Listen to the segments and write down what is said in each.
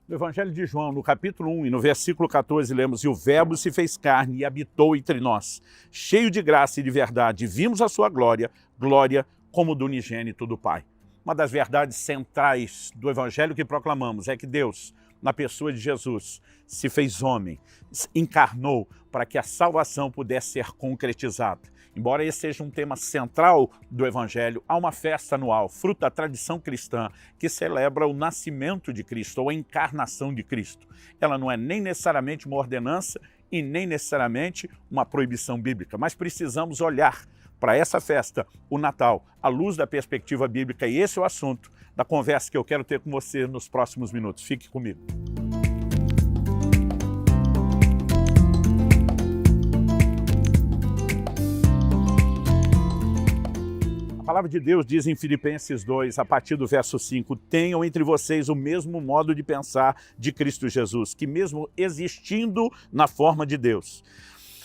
No Evangelho de João, no capítulo 1 e no versículo 14, lemos: "E o Verbo se fez carne e habitou entre nós, cheio de graça e de verdade, e vimos a sua glória, glória como do unigênito do Pai." Uma das verdades centrais do Evangelho que proclamamos é que Deus, na pessoa de Jesus, se fez homem, encarnou para que a salvação pudesse ser concretizada. Embora esse seja um tema central do Evangelho, há uma festa anual, fruto da tradição cristã, que celebra o nascimento de Cristo, ou a encarnação de Cristo. Ela não é nem necessariamente uma ordenança e nem necessariamente uma proibição bíblica, mas precisamos olhar para essa festa, o Natal, à luz da perspectiva bíblica, e esse é o assunto da conversa que eu quero ter com você nos próximos minutos. Fique comigo. A palavra de Deus diz em Filipenses 2, a partir do verso 5, "Tenham entre vocês o mesmo modo de pensar de Cristo Jesus, que mesmo existindo na forma de Deus,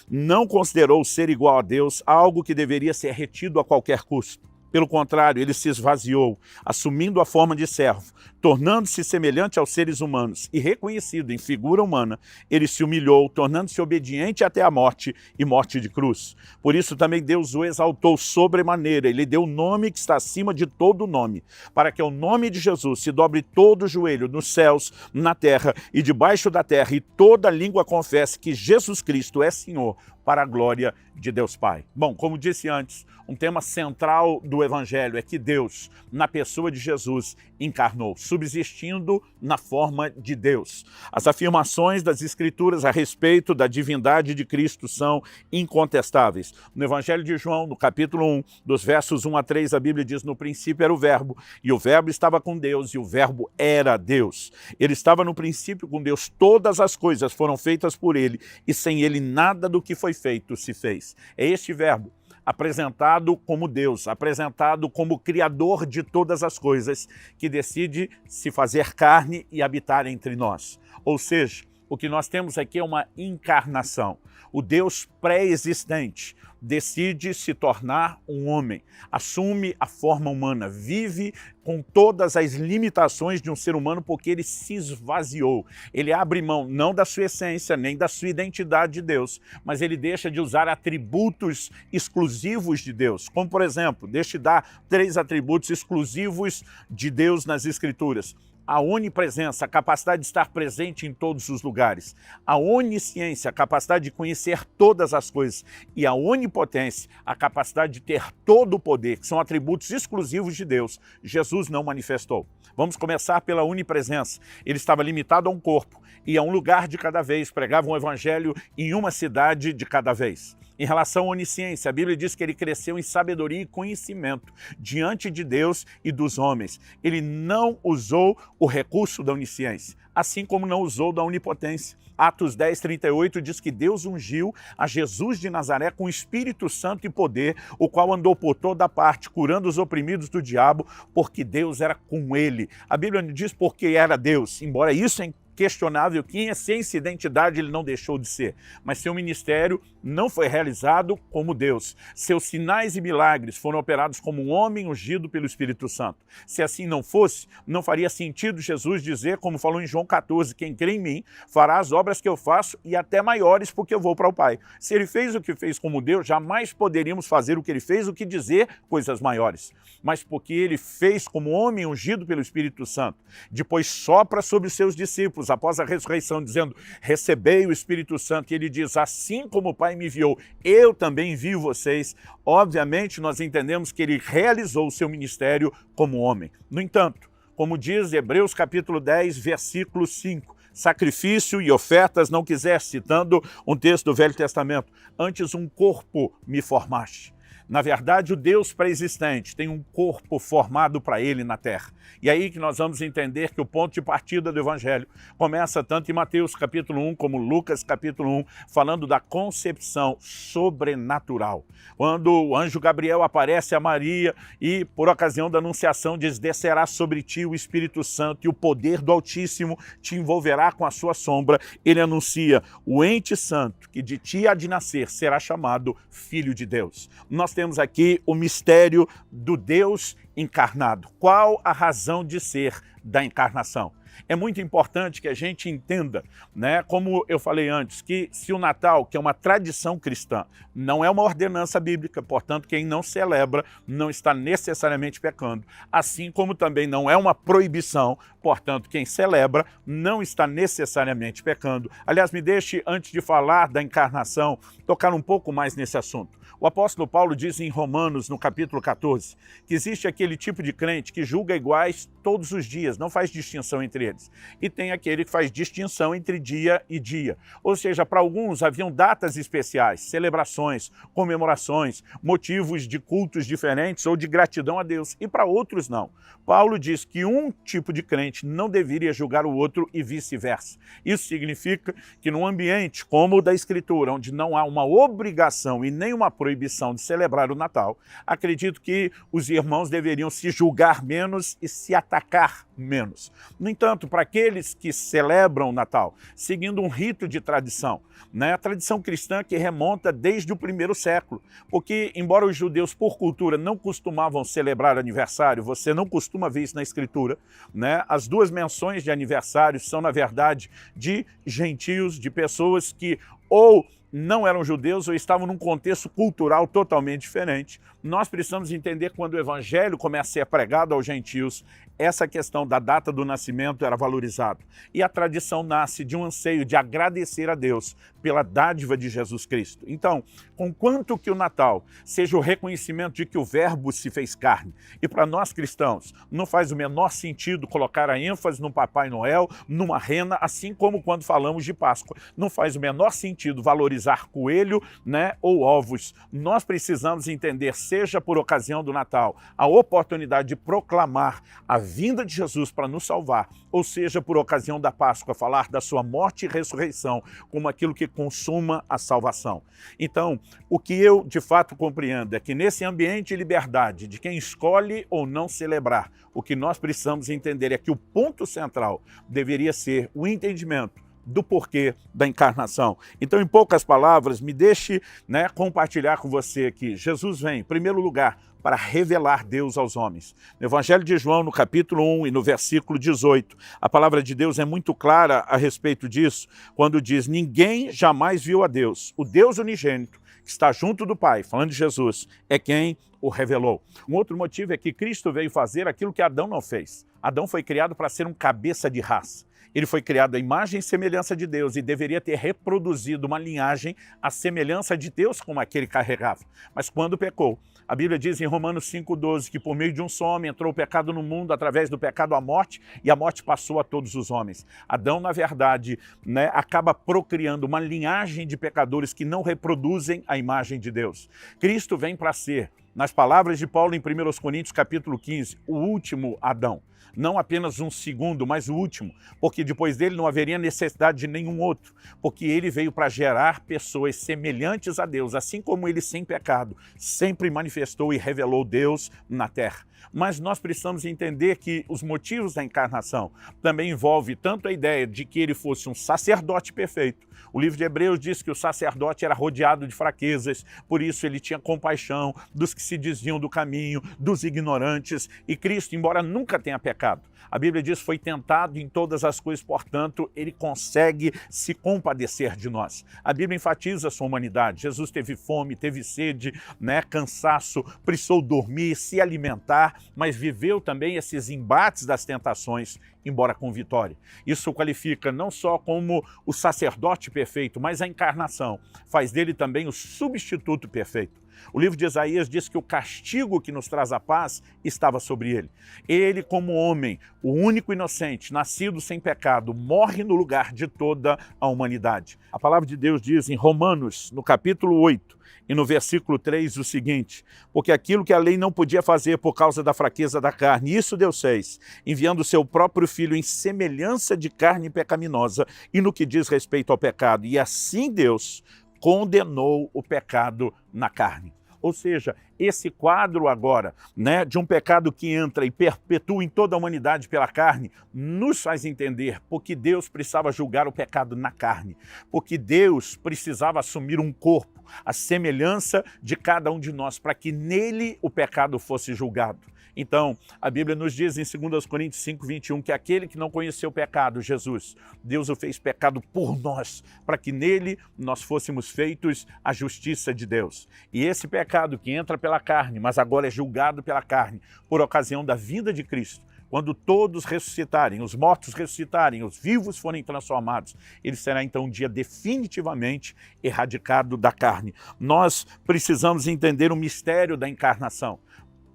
não considerou ser igual a Deus algo que deveria ser retido a qualquer custo. Pelo contrário, ele se esvaziou, assumindo a forma de servo, tornando-se semelhante aos seres humanos e reconhecido em figura humana, ele se humilhou, tornando-se obediente até a morte e morte de cruz. Por isso também Deus o exaltou sobremaneira, ele deu o nome que está acima de todo nome, para que ao nome de Jesus se dobre todo o joelho nos céus, na terra e debaixo da terra, e toda língua confesse que Jesus Cristo é Senhor, para a glória de Deus Pai." Bom, como disse antes, um tema central do Evangelho é que Deus, na pessoa de Jesus, encarnou, subsistindo na forma de Deus. As afirmações das Escrituras a respeito da divindade de Cristo são incontestáveis. No Evangelho de João, no capítulo 1, dos versos 1 a 3, a Bíblia diz: "No princípio era o Verbo, e o Verbo estava com Deus, e o Verbo era Deus. Ele estava no princípio com Deus, todas as coisas foram feitas por ele, e sem ele nada do que foi feito se fez." É este Verbo, apresentado como Deus, apresentado como Criador de todas as coisas, que decide se fazer carne e habitar entre nós. Ou seja, o que nós temos aqui é uma encarnação. O Deus pré-existente decide se tornar um homem, assume a forma humana, vive com todas as limitações de um ser humano porque ele se esvaziou. Ele abre mão não da sua essência, nem da sua identidade de Deus, mas ele deixa de usar atributos exclusivos de Deus. Como, por exemplo, deixa de dar 3 atributos exclusivos de Deus nas Escrituras: a onipresença, a capacidade de estar presente em todos os lugares; a onisciência, a capacidade de conhecer todas as coisas; e a onipotência, a capacidade de ter todo o poder, que são atributos exclusivos de Deus. Jesus não manifestou. Vamos começar pela onipresença. Ele estava limitado a um corpo e a um lugar de cada vez, pregava um evangelho em uma cidade de cada vez. Em relação à onisciência, a Bíblia diz que ele cresceu em sabedoria e conhecimento diante de Deus e dos homens. Ele não usou o recurso da onisciência, assim como não usou da onipotência. Atos 10, 38 diz que Deus ungiu a Jesus de Nazaré com Espírito Santo e poder, o qual andou por toda parte, curando os oprimidos do diabo, porque Deus era com ele. A Bíblia não diz porque era Deus, embora isso é questionável, que em essência e identidade ele não deixou de ser, mas seu ministério não foi realizado como Deus. Seus sinais e milagres foram operados como um homem ungido pelo Espírito Santo. Se assim não fosse, não faria sentido Jesus dizer, como falou em João 14, "Quem crê em mim fará as obras que eu faço e até maiores, porque eu vou para o Pai." Se ele fez o que fez como Deus, jamais poderíamos fazer o que ele fez, o que dizer coisas maiores. Mas porque ele fez como homem ungido pelo Espírito Santo, depois sopra sobre os seus discípulos após a ressurreição, dizendo: "Recebei o Espírito Santo", e ele diz: "Assim como o Pai me enviou, eu também envio vocês." Obviamente, nós entendemos que ele realizou o seu ministério como homem. No entanto, como diz Hebreus capítulo 10, versículo 5, "Sacrifício e ofertas não quiseste", citando um texto do Velho Testamento, "antes um corpo me formaste." Na verdade, o Deus pré-existente tem um corpo formado para ele na terra. E aí que nós vamos entender que o ponto de partida do Evangelho começa tanto em Mateus capítulo 1 como Lucas capítulo 1, falando da concepção sobrenatural. Quando o anjo Gabriel aparece a Maria e, por ocasião da anunciação, diz: "Descerá sobre ti o Espírito Santo e o poder do Altíssimo te envolverá com a sua sombra." Ele anuncia: o ente santo que de ti há de nascer será chamado Filho de Deus. Nós temos aqui o mistério do Deus encarnado. Qual a razão de ser da encarnação? É muito importante que a gente entenda, né, como eu falei antes, que se o Natal, que é uma tradição cristã, não é uma ordenança bíblica, portanto, quem não celebra não está necessariamente pecando. Assim como também não é uma proibição, portanto, quem celebra não está necessariamente pecando. Aliás, me deixe, antes de falar da encarnação, tocar um pouco mais nesse assunto. O apóstolo Paulo diz em Romanos, no capítulo 14, que existe aquele tipo de crente que julga iguais todos os dias, não faz distinção entre eles. E tem aquele que faz distinção entre dia e dia. Ou seja, para alguns haviam datas especiais, celebrações, comemorações, motivos de cultos diferentes ou de gratidão a Deus. E para outros não. Paulo diz que um tipo de crente não deveria julgar o outro e vice-versa. Isso significa que num ambiente como o da Escritura, onde não há uma obrigação e nem uma proibição de celebrar o Natal, acredito que os irmãos deveriam se julgar menos e se atacar menos. No entanto, para aqueles que celebram o Natal, seguindo um rito de tradição, né, a tradição cristã que remonta desde o primeiro século, porque embora os judeus por cultura não costumavam celebrar aniversário, você não costuma ver isso na Escritura, né? As duas menções de aniversário são, na verdade, de gentios, de pessoas que ou não eram judeus ou estavam num contexto cultural totalmente diferente. Nós precisamos entender que quando o evangelho começa a ser pregado aos gentios, essa questão da data do nascimento era valorizada. E a tradição nasce de um anseio de agradecer a Deus pela dádiva de Jesus Cristo. Então, conquanto que o Natal seja o reconhecimento de que o Verbo se fez carne, e para nós cristãos não faz o menor sentido colocar a ênfase no Papai Noel, numa rena, assim como quando falamos de Páscoa. Não faz o menor sentido valorizar coelho, né, ou ovos. Nós precisamos entender, seja por ocasião do Natal, a oportunidade de proclamar a vinda de Jesus para nos salvar, ou seja, por ocasião da Páscoa, falar da sua morte e ressurreição como aquilo que consuma a salvação. Então, o que eu de fato compreendo é que nesse ambiente de liberdade de quem escolhe ou não celebrar, o que nós precisamos entender é que o ponto central deveria ser o entendimento do porquê da encarnação. Então, em poucas palavras, me deixe, né, compartilhar com você que Jesus vem, em primeiro lugar, para revelar Deus aos homens. No Evangelho de João, no capítulo 1 e no versículo 18, a palavra de Deus é muito clara a respeito disso, quando diz: ninguém jamais viu a Deus. O Deus unigênito, que está junto do Pai, falando de Jesus, é quem o revelou. Um outro motivo é que Cristo veio fazer aquilo que Adão não fez. Adão foi criado para ser um cabeça de raça. Ele foi criado à imagem e semelhança de Deus e deveria ter reproduzido uma linhagem à semelhança de Deus como a que ele carregava. Mas quando pecou, a Bíblia diz em Romanos 5,12 que por meio de um só homem entrou o pecado no mundo, através do pecado a morte, e a morte passou a todos os homens. Adão, na verdade, né, acaba procriando uma linhagem de pecadores que não reproduzem a imagem de Deus. Cristo vem para ser, nas palavras de Paulo em 1 Coríntios capítulo 15, o último Adão. Não apenas um segundo, mas o último, porque depois dele não haveria necessidade de nenhum outro, porque ele veio para gerar pessoas semelhantes a Deus, assim como ele sem pecado sempre manifestou e revelou Deus na terra. Mas nós precisamos entender que os motivos da encarnação também envolvem tanto a ideia de que ele fosse um sacerdote perfeito. O livro de Hebreus diz que o sacerdote era rodeado de fraquezas, por isso ele tinha compaixão dos que se desviam do caminho, dos ignorantes, e Cristo, embora nunca tenha pecado, a Bíblia diz que foi tentado em todas as coisas, portanto, ele consegue se compadecer de nós. A Bíblia enfatiza a sua humanidade. Jesus teve fome, teve sede, né, cansaço, precisou dormir, se alimentar, mas viveu também esses embates das tentações, embora com vitória. Isso o qualifica não só como o sacerdote perfeito, mas a encarnação faz dele também o substituto perfeito. O livro de Isaías diz que o castigo que nos traz a paz estava sobre ele. Ele, como homem, o único inocente, nascido sem pecado, morre no lugar de toda a humanidade. A palavra de Deus diz em Romanos, no capítulo 8, e no versículo 3 o seguinte: porque aquilo que a lei não podia fazer por causa da fraqueza da carne, isso Deus fez, enviando o seu próprio Filho em semelhança de carne pecaminosa e no que diz respeito ao pecado. E assim Deus condenou o pecado na carne. Ou seja, esse quadro agora, né, de um pecado que entra e perpetua em toda a humanidade pela carne, nos faz entender porque Deus precisava julgar o pecado na carne, porque Deus precisava assumir um corpo, a semelhança de cada um de nós, para que nele o pecado fosse julgado. Então, a Bíblia nos diz em 2 Coríntios 5, 21, que aquele que não conheceu o pecado, Jesus, Deus o fez pecado por nós, para que nele nós fôssemos feitos a justiça de Deus. E esse pecado que entra pela carne, mas agora é julgado pela carne, por ocasião da vinda de Cristo, quando todos ressuscitarem, os mortos ressuscitarem, os vivos forem transformados, ele será então um dia definitivamente erradicado da carne. Nós precisamos entender o mistério da encarnação.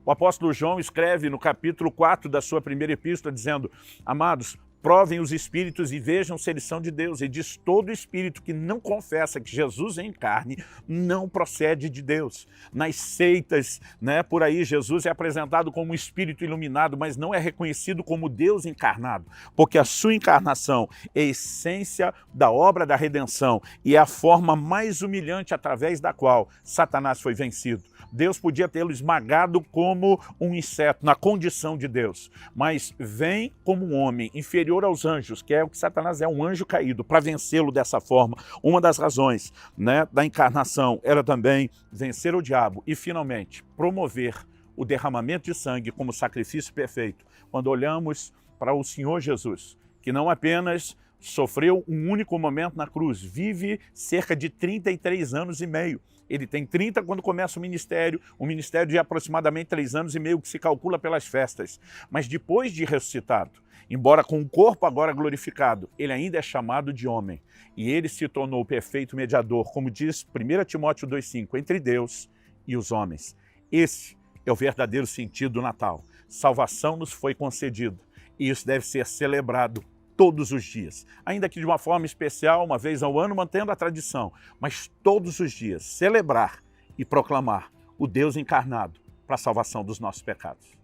O apóstolo João escreve no capítulo 4 da sua primeira epístola, dizendo: amados, provem os espíritos e vejam se eles são de Deus. E diz: todo espírito que não confessa que Jesus é em carne não procede de Deus. Nas seitas, por aí, Jesus é apresentado como um espírito iluminado, mas não é reconhecido como Deus encarnado, porque a sua encarnação é a essência da obra da redenção e é a forma mais humilhante através da qual Satanás foi vencido. Deus podia tê-lo esmagado como um inseto, na condição de Deus, mas vem como um homem inferior aos anjos, que é o que Satanás é, um anjo caído, para vencê-lo dessa forma. Uma das razões da encarnação era também vencer o diabo e, finalmente, promover o derramamento de sangue como sacrifício perfeito. Quando olhamos para o Senhor Jesus, que não apenas sofreu um único momento na cruz, vive cerca de 33 anos e meio. Ele tem 30 quando começa o ministério, um ministério de aproximadamente 3 anos e meio, que se calcula pelas festas. Mas depois de ressuscitado, embora com o corpo agora glorificado, ele ainda é chamado de homem. E ele se tornou o perfeito mediador, como diz 1 Timóteo 2,5, entre Deus e os homens. Esse é o verdadeiro sentido do Natal. Salvação nos foi concedida e isso deve ser celebrado todos os dias, ainda que de uma forma especial, uma vez ao ano, mantendo a tradição, mas todos os dias celebrar e proclamar o Deus encarnado para a salvação dos nossos pecados.